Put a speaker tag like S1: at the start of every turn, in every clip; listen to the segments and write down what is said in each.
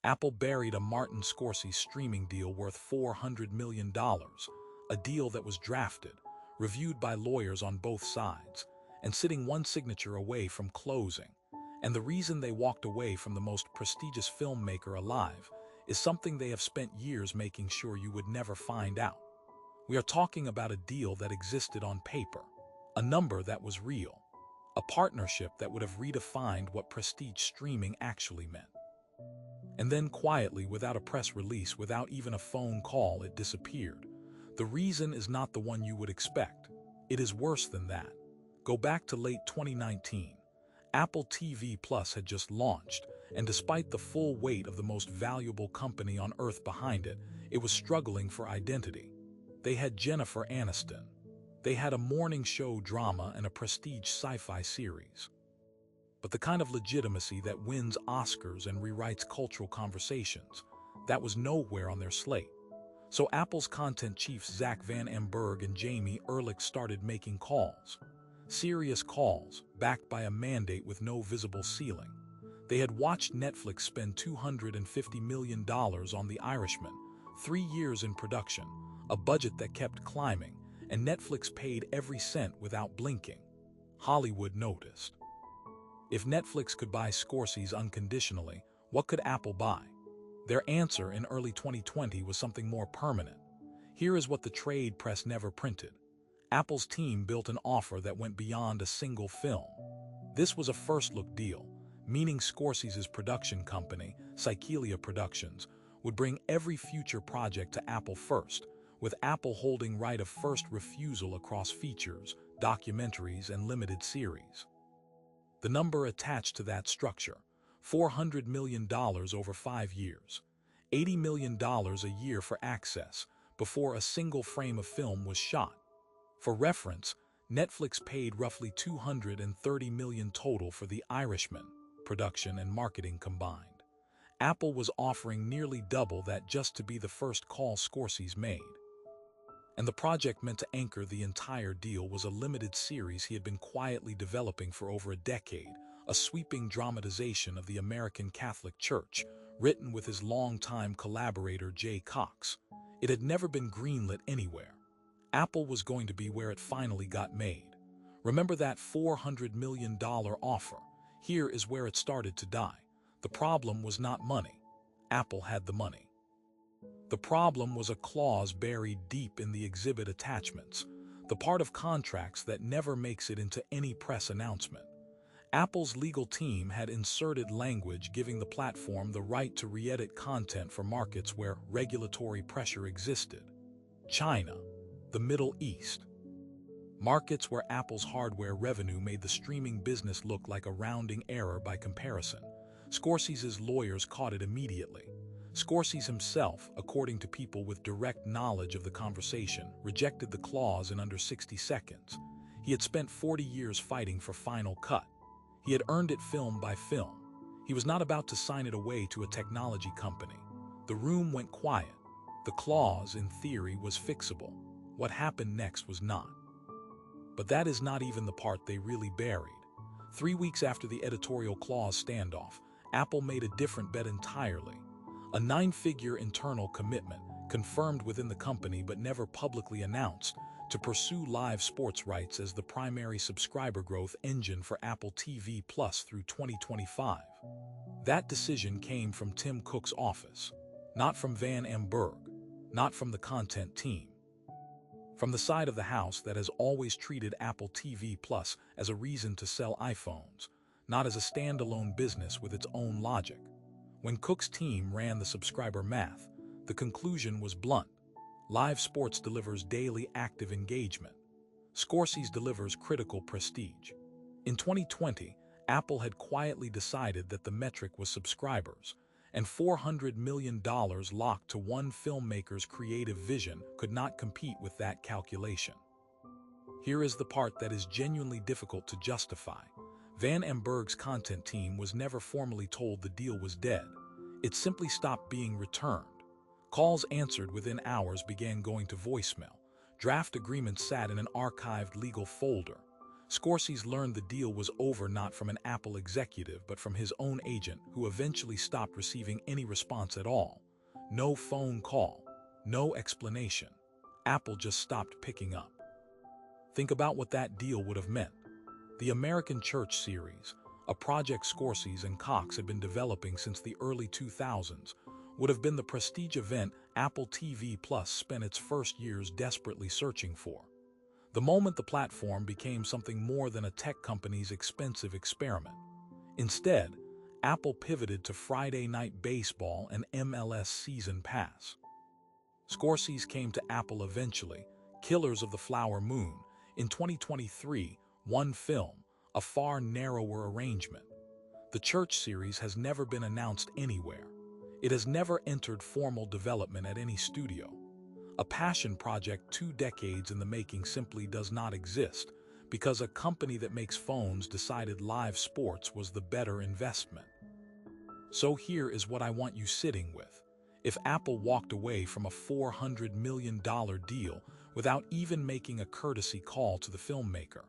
S1: Apple buried a Martin Scorsese streaming deal worth $400 million, a deal that was drafted, reviewed by lawyers on both sides, and sitting one signature away from closing. And the reason they walked away from the most prestigious filmmaker alive is something they have spent years making sure you would never find out. We are talking about a deal that existed on paper, a number that was real, a partnership that would have redefined what prestige streaming actually meant. And then quietly, without a press release, without even a phone call, it disappeared. The reason is not the one you would expect. It is worse than that. Go back to late 2019. Apple TV Plus had just launched, and despite the full weight of the most valuable company on earth behind it, it was struggling for identity. They had Jennifer Aniston. They had a morning show drama and a prestige sci-fi series. But the kind of legitimacy that wins Oscars and rewrites cultural conversations, that was nowhere on their slate. So Apple's content chiefs Zach Van Amberg and Jamie Ehrlich started making calls. Serious calls, backed by a mandate with no visible ceiling. They had watched Netflix spend $250 million on The Irishman, 3 years in production, a budget that kept climbing, and Netflix paid every cent without blinking. Hollywood noticed. If Netflix could buy Scorsese unconditionally, what could Apple buy? Their answer in early 2020 was something more permanent. Here is what the trade press never printed. Apple's team built an offer that went beyond a single film. This was a first-look deal, meaning Scorsese's production company, Sikelia Productions, would bring every future project to Apple first, with Apple holding right of first refusal across features, documentaries, and limited series. The number attached to that structure, $400 million over 5 years, $80 million a year for access, before a single frame of film was shot. For reference, Netflix paid roughly $230 million total for The Irishman, production and marketing combined. Apple was offering nearly double that just to be the first call Scorsese made. And the project meant to anchor the entire deal was a limited series he had been quietly developing for over a decade, a sweeping dramatization of the American Catholic Church, written with his longtime collaborator Jay Cox. It had never been greenlit anywhere. Apple was going to be where it finally got made. Remember that $400 million offer? Here is where it started to die. The problem was not money. Apple had the money. The problem was a clause buried deep in the exhibit attachments, the part of contracts that never makes it into any press announcement. Apple's legal team had inserted language giving the platform the right to re-edit content for markets where regulatory pressure existed. China, the Middle East. Markets where Apple's hardware revenue made the streaming business look like a rounding error by comparison. Scorsese's lawyers caught it immediately. Scorsese himself, according to people with direct knowledge of the conversation, rejected the clause in under 60 seconds. He had spent 40 years fighting for Final Cut. He had earned it film by film. He was not about to sign it away to a technology company. The room went quiet. The clause, in theory, was fixable. What happened next was not. But that is not even the part they really buried. 3 weeks after the editorial clause standoff, Apple made a different bet entirely. A 9-figure internal commitment, confirmed within the company but never publicly announced, to pursue live sports rights as the primary subscriber growth engine for Apple TV Plus through 2025. That decision came from Tim Cook's office, not from Van Amberg, not from the content team. From the side of the house that has always treated Apple TV Plus as a reason to sell iPhones, not as a standalone business with its own logic. When Cook's team ran the subscriber math, the conclusion was blunt. Live sports delivers daily active engagement. Scorsese delivers critical prestige. In 2020, Apple had quietly decided that the metric was subscribers, and $400 million locked to one filmmaker's creative vision could not compete with that calculation. Here is the part that is genuinely difficult to justify. Van Amberg's content team was never formally told the deal was dead. It simply stopped being returned. Calls answered within hours began going to voicemail. Draft agreements sat in an archived legal folder. Scorsese learned the deal was over not from an Apple executive but from his own agent, who eventually stopped receiving any response at all. No phone call, no explanation. Apple just stopped picking up. Think about what that deal would have meant. The American Church series, a project Scorsese and Cox had been developing since the early 2000s, would have been the prestige event Apple TV Plus spent its first years desperately searching for. The moment the platform became something more than a tech company's expensive experiment. Instead, Apple pivoted to Friday Night Baseball and MLS Season Pass. Scorsese came to Apple eventually, Killers of the Flower Moon, in 2023, one film, a far narrower arrangement. The Church series has never been announced anywhere. It has never entered formal development at any studio. A passion project 2 decades in the making simply does not exist because a company that makes phones decided live sports was the better investment. So here is what I want you sitting with. If Apple walked away from a $400 million deal without even making a courtesy call to the filmmaker,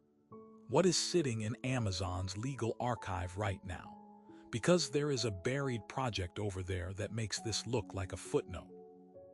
S1: what is sitting in Amazon's legal archive right now? Because there is a buried project over there that makes this look like a footnote.